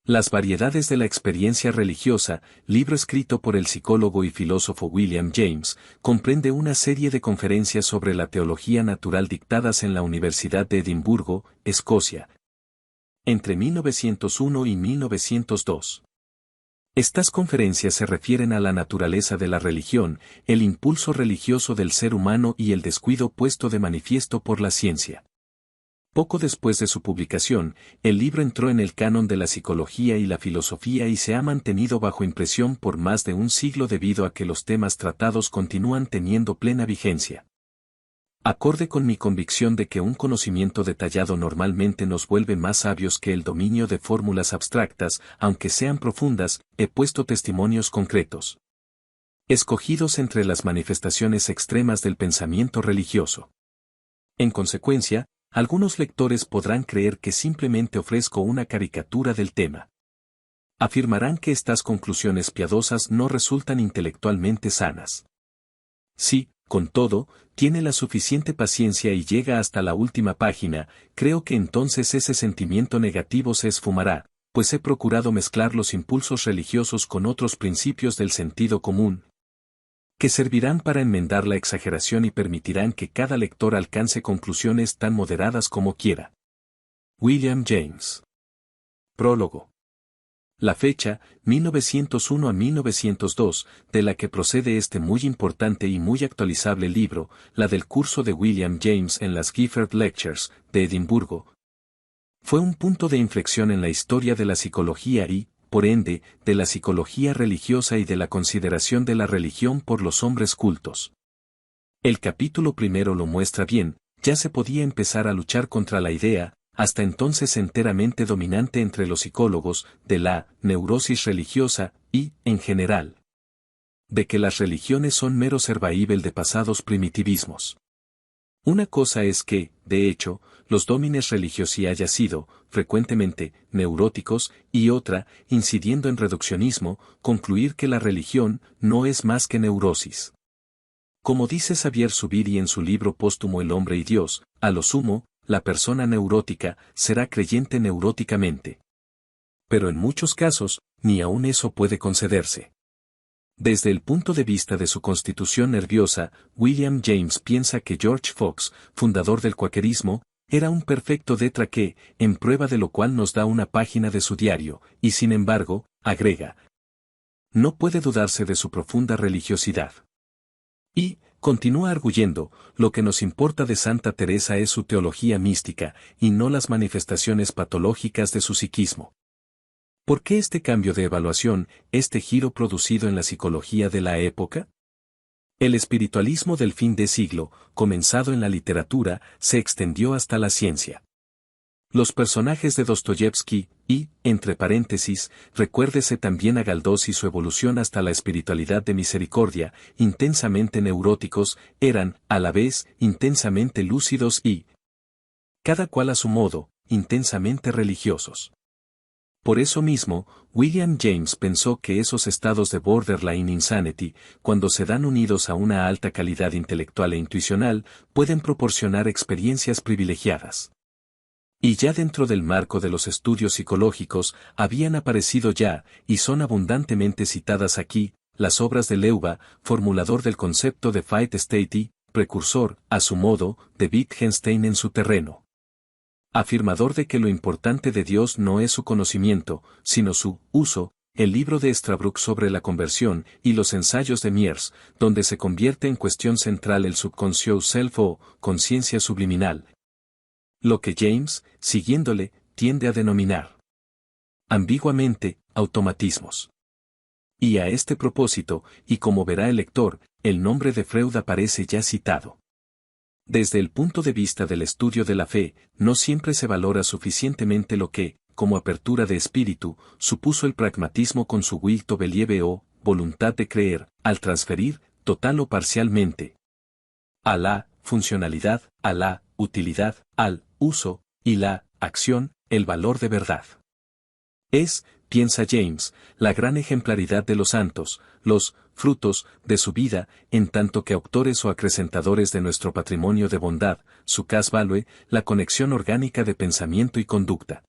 Las variedades de la experiencia religiosa, libro escrito por el psicólogo y filósofo William James, comprende una serie de conferencias sobre la teología natural dictadas en la Universidad de Edimburgo, Escocia, entre 1901 y 1902. Estas conferencias se refieren a la naturaleza de la religión, el impulso religioso del ser humano y el descuido puesto de manifiesto por la ciencia. Poco después de su publicación, el libro entró en el canon de la psicología y la filosofía y se ha mantenido bajo impresión por más de un siglo debido a que los temas tratados continúan teniendo plena vigencia. Acorde con mi convicción de que un conocimiento detallado normalmente nos vuelve más sabios que el dominio de fórmulas abstractas, aunque sean profundas, he puesto testimonios concretos, escogidos entre las manifestaciones extremas del pensamiento religioso. En consecuencia, algunos lectores podrán creer que simplemente ofrezco una caricatura del tema. Afirmarán que estas conclusiones piadosas no resultan intelectualmente sanas. Si, con todo, tiene la suficiente paciencia y llega hasta la última página, creo que entonces ese sentimiento negativo se esfumará, pues he procurado mezclar los impulsos religiosos con otros principios del sentido común, que servirán para enmendar la exageración y permitirán que cada lector alcance conclusiones tan moderadas como quiera. William James. Prólogo. La fecha, 1901 a 1902, de la que procede este muy importante y muy actualizable libro, la del curso de William James en las Gifford Lectures, de Edimburgo, fue un punto de inflexión en la historia de la psicología y, por ende, de la psicología religiosa y de la consideración de la religión por los hombres cultos. El capítulo primero lo muestra bien, ya se podía empezar a luchar contra la idea, hasta entonces enteramente dominante entre los psicólogos, de la neurosis religiosa y, en general, de que las religiones son mero survival de pasados primitivismos. Una cosa es que, de hecho, los dómines religiosi haya sido, frecuentemente, neuróticos, y otra, incidiendo en reduccionismo, concluir que la religión no es más que neurosis. Como dice Xavier Zubiri en su libro póstumo El hombre y Dios, a lo sumo, la persona neurótica será creyente neuróticamente. Pero en muchos casos, ni aun eso puede concederse. Desde el punto de vista de su constitución nerviosa, William James piensa que George Fox, fundador del cuaquerismo, era un perfecto détraqué, en prueba de lo cual nos da una página de su diario, y sin embargo, agrega, no puede dudarse de su profunda religiosidad. Y, continúa arguyendo, lo que nos importa de Santa Teresa es su teología mística, y no las manifestaciones patológicas de su psiquismo. ¿Por qué este cambio de evaluación, este giro producido en la psicología de la época? El espiritualismo del fin de siglo, comenzado en la literatura, se extendió hasta la ciencia. Los personajes de Dostoyevsky, y, entre paréntesis, recuérdese también a Galdós y su evolución hasta la espiritualidad de misericordia, intensamente neuróticos, eran, a la vez, intensamente lúcidos y, cada cual a su modo, intensamente religiosos. Por eso mismo, William James pensó que esos estados de borderline insanity, cuando se dan unidos a una alta calidad intelectual e intuicional, pueden proporcionar experiencias privilegiadas. Y ya dentro del marco de los estudios psicológicos, habían aparecido ya, y son abundantemente citadas aquí, las obras de Leuba, formulador del concepto de Fight State y, precursor, a su modo, de Wittgenstein en su terreno. Afirmador de que lo importante de Dios no es su conocimiento, sino su uso, el libro de Strabruck sobre la conversión y los ensayos de Miers, donde se convierte en cuestión central el subconscious self o conciencia subliminal. Lo que James, siguiéndole, tiende a denominar ambiguamente, automatismos. Y a este propósito, y como verá el lector, el nombre de Freud aparece ya citado. Desde el punto de vista del estudio de la fe, no siempre se valora suficientemente lo que, como apertura de espíritu, supuso el pragmatismo con su will to believe o voluntad de creer, al transferir, total o parcialmente, a la funcionalidad, a la utilidad, al uso, y la acción, el valor de verdad. Es, piensa James, la gran ejemplaridad de los santos, los frutos de su vida, en tanto que autores o acrecentadores de nuestro patrimonio de bondad, su cas value, la conexión orgánica de pensamiento y conducta.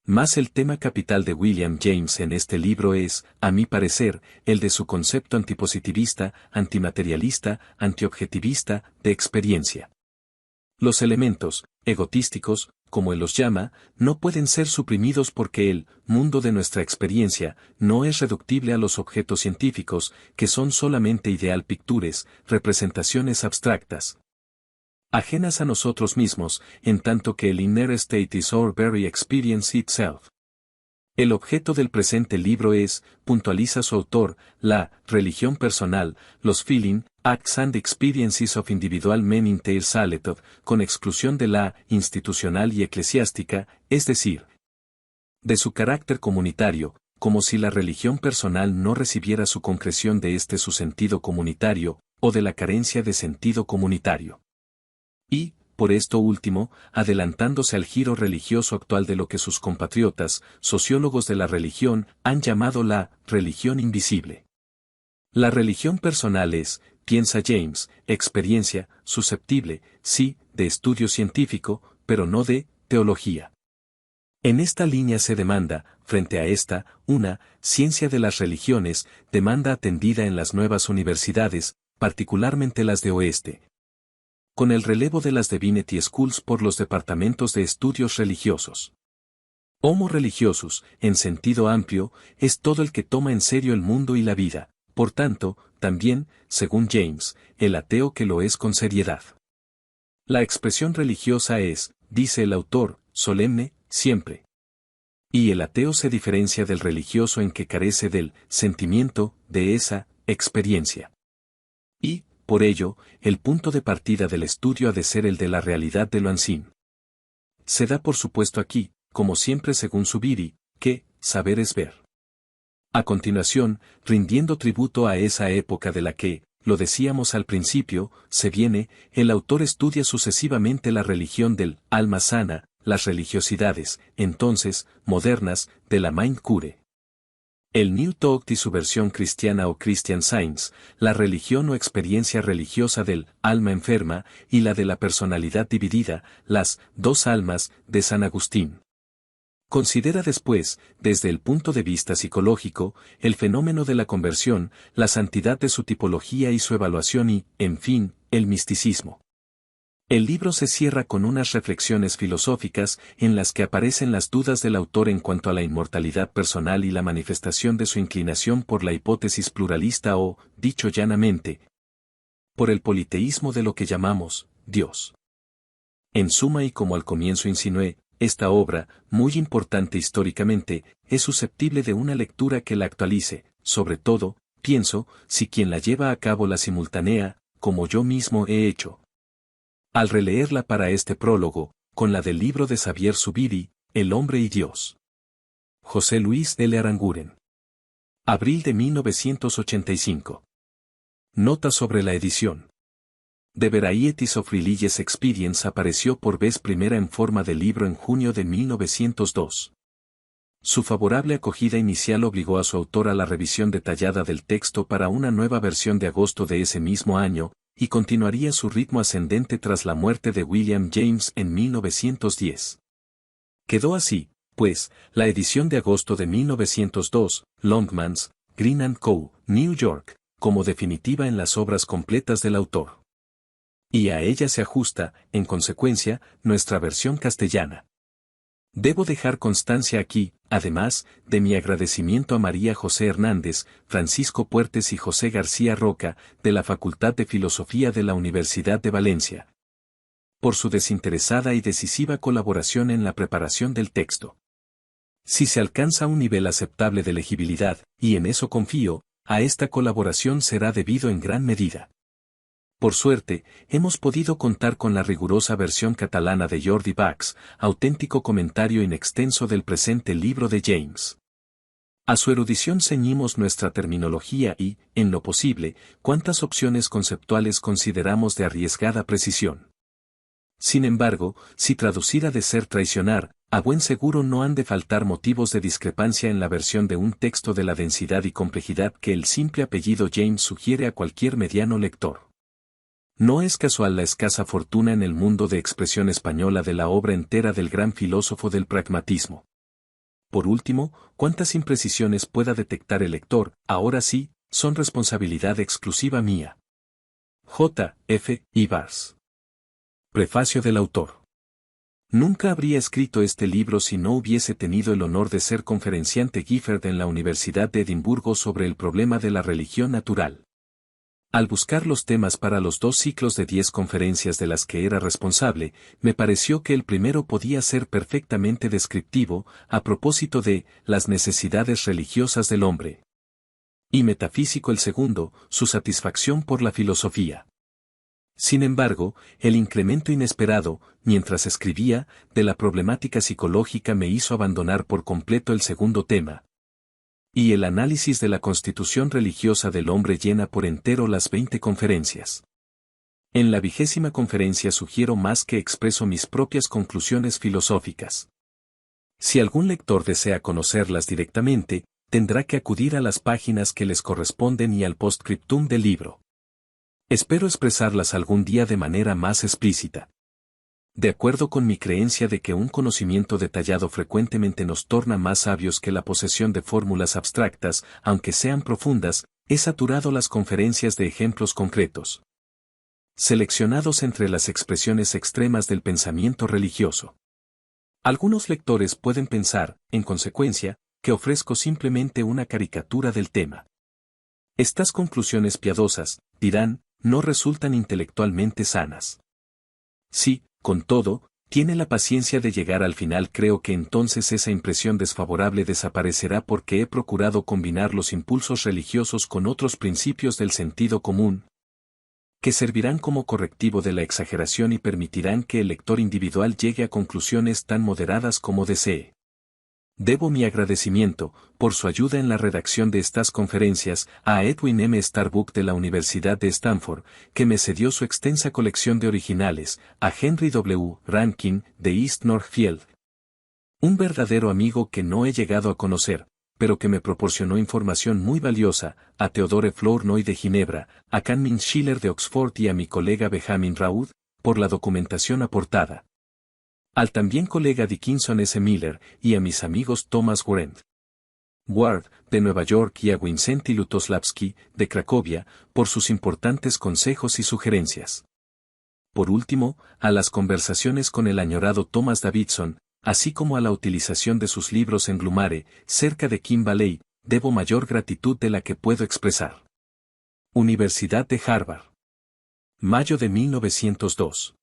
Mas el tema capital de William James en este libro es, a mi parecer, el de su concepto antipositivista, antimaterialista, antiobjetivista, de experiencia. Los elementos, egotísticos, como él los llama, no pueden ser suprimidos porque el mundo de nuestra experiencia no es reductible a los objetos científicos, que son solamente ideal pictures, representaciones abstractas, ajenas a nosotros mismos, en tanto que el inner state is our very experience itself. El objeto del presente libro es, puntualiza su autor, la religión personal, los feeling, acts and experiences of individual men in their solitude, con exclusión de la institucional y eclesiástica, es decir, de su carácter comunitario, como si la religión personal no recibiera su concreción de su sentido comunitario, o de la carencia de sentido comunitario. Y, por esto último, adelantándose al giro religioso actual de lo que sus compatriotas, sociólogos de la religión, han llamado la religión invisible. La religión personal es, piensa James, experiencia, susceptible, sí, de estudio científico, pero no de teología. En esta línea se demanda, frente a esta, una ciencia de las religiones, demanda atendida en las nuevas universidades, particularmente las de Oeste, con el relevo de las Divinity Schools por los departamentos de estudios religiosos. Homo religiosus, en sentido amplio, es todo el que toma en serio el mundo y la vida, por tanto, también, según James, el ateo que lo es con seriedad. La expresión religiosa es, dice el autor, solemne, siempre. Y el ateo se diferencia del religioso en que carece del sentimiento, de esa experiencia. Y, por ello, el punto de partida del estudio ha de ser el de la realidad de lo unseen. Se da por supuesto aquí, como siempre según Zubiri, que saber es ver. A continuación, rindiendo tributo a esa época de la que, lo decíamos al principio, se viene, el autor estudia sucesivamente la religión del alma sana, las religiosidades, entonces, modernas, de la Mind Cure. El New Thought y su versión cristiana o Christian Science, la religión o experiencia religiosa del alma enferma y la de la personalidad dividida, las dos almas, de San Agustín. Considera después, desde el punto de vista psicológico, el fenómeno de la conversión, la santidad de su tipología y su evaluación y, en fin, el misticismo. El libro se cierra con unas reflexiones filosóficas en las que aparecen las dudas del autor en cuanto a la inmortalidad personal y la manifestación de su inclinación por la hipótesis pluralista o, dicho llanamente, por el politeísmo de lo que llamamos Dios. En suma y como al comienzo insinué, esta obra, muy importante históricamente, es susceptible de una lectura que la actualice, sobre todo, pienso, si quien la lleva a cabo la simultanea, como yo mismo he hecho. Al releerla para este prólogo, con la del libro de Xavier Zubiri, El hombre y Dios. José Luis L. Aranguren. Abril de 1985. Nota sobre la edición. The Varieties of Religious Experience apareció por vez primera en forma de libro en junio de 1902. Su favorable acogida inicial obligó a su autor a la revisión detallada del texto para una nueva versión de agosto de ese mismo año, y continuaría su ritmo ascendente tras la muerte de William James en 1910. Quedó así, pues, la edición de agosto de 1902, Longmans, Green & Co., New York, como definitiva en las obras completas del autor. Y a ella se ajusta, en consecuencia, nuestra versión castellana. Debo dejar constancia aquí, además, de mi agradecimiento a María José Hernández, Francisco Puertes y José García Roca, de la Facultad de Filosofía de la Universidad de Valencia, por su desinteresada y decisiva colaboración en la preparación del texto. Si se alcanza un nivel aceptable de legibilidad, y en eso confío, a esta colaboración será debido en gran medida. Por suerte, hemos podido contar con la rigurosa versión catalana de Jordi Bachs, auténtico comentario inextenso del presente libro de James. A su erudición ceñimos nuestra terminología y, en lo posible, cuántas opciones conceptuales consideramos de arriesgada precisión. Sin embargo, si traducir ha de ser traicionar, a buen seguro no han de faltar motivos de discrepancia en la versión de un texto de la densidad y complejidad que el simple apellido James sugiere a cualquier mediano lector. No es casual la escasa fortuna en el mundo de expresión española de la obra entera del gran filósofo del pragmatismo. Por último, cuántas imprecisiones pueda detectar el lector, ahora sí, son responsabilidad exclusiva mía. J. F. Ivars. Prefacio del autor. Nunca habría escrito este libro si no hubiese tenido el honor de ser conferenciante Gifford en la Universidad de Edimburgo sobre el problema de la religión natural. Al buscar los temas para los 2 ciclos de 10 conferencias de las que era responsable, me pareció que el primero podía ser perfectamente descriptivo, a propósito de las necesidades religiosas del hombre. Y metafísico el segundo, su satisfacción por la filosofía. Sin embargo, el incremento inesperado, mientras escribía, de la problemática psicológica me hizo abandonar por completo el segundo tema. Y el análisis de la constitución religiosa del hombre llena por entero las 20 conferencias. En la 20ª conferencia sugiero más que expreso mis propias conclusiones filosóficas. Si algún lector desea conocerlas directamente, tendrá que acudir a las páginas que les corresponden y al postscriptum del libro. Espero expresarlas algún día de manera más explícita. De acuerdo con mi creencia de que un conocimiento detallado frecuentemente nos torna más sabios que la posesión de fórmulas abstractas, aunque sean profundas, he saturado las conferencias de ejemplos concretos, seleccionados entre las expresiones extremas del pensamiento religioso. Algunos lectores pueden pensar, en consecuencia, que ofrezco simplemente una caricatura del tema. Estas conclusiones piadosas, dirán, no resultan intelectualmente sanas. Si, con todo, tiene la paciencia de llegar al final, creo que entonces esa impresión desfavorable desaparecerá porque he procurado combinar los impulsos religiosos con otros principios del sentido común, que servirán como correctivo de la exageración y permitirán que el lector individual llegue a conclusiones tan moderadas como desee. Debo mi agradecimiento, por su ayuda en la redacción de estas conferencias, a Edwin M. Starbuck de la Universidad de Stanford, que me cedió su extensa colección de originales, a Henry W. Rankin, de East Northfield, un verdadero amigo que no he llegado a conocer, pero que me proporcionó información muy valiosa, a Theodore Flournoy de Ginebra, a Canning Schiller de Oxford y a mi colega Benjamin Raud, por la documentación aportada. Al también colega Dickinson S. Miller, y a mis amigos Thomas Ward, de Nueva York y a Wincenty Lutoslavski, de Cracovia, por sus importantes consejos y sugerencias. Por último, a las conversaciones con el añorado Thomas Davidson, así como a la utilización de sus libros en Glumare, cerca de King Valley, debo mayor gratitud de la que puedo expresar. Universidad de Harvard. Mayo de 1902.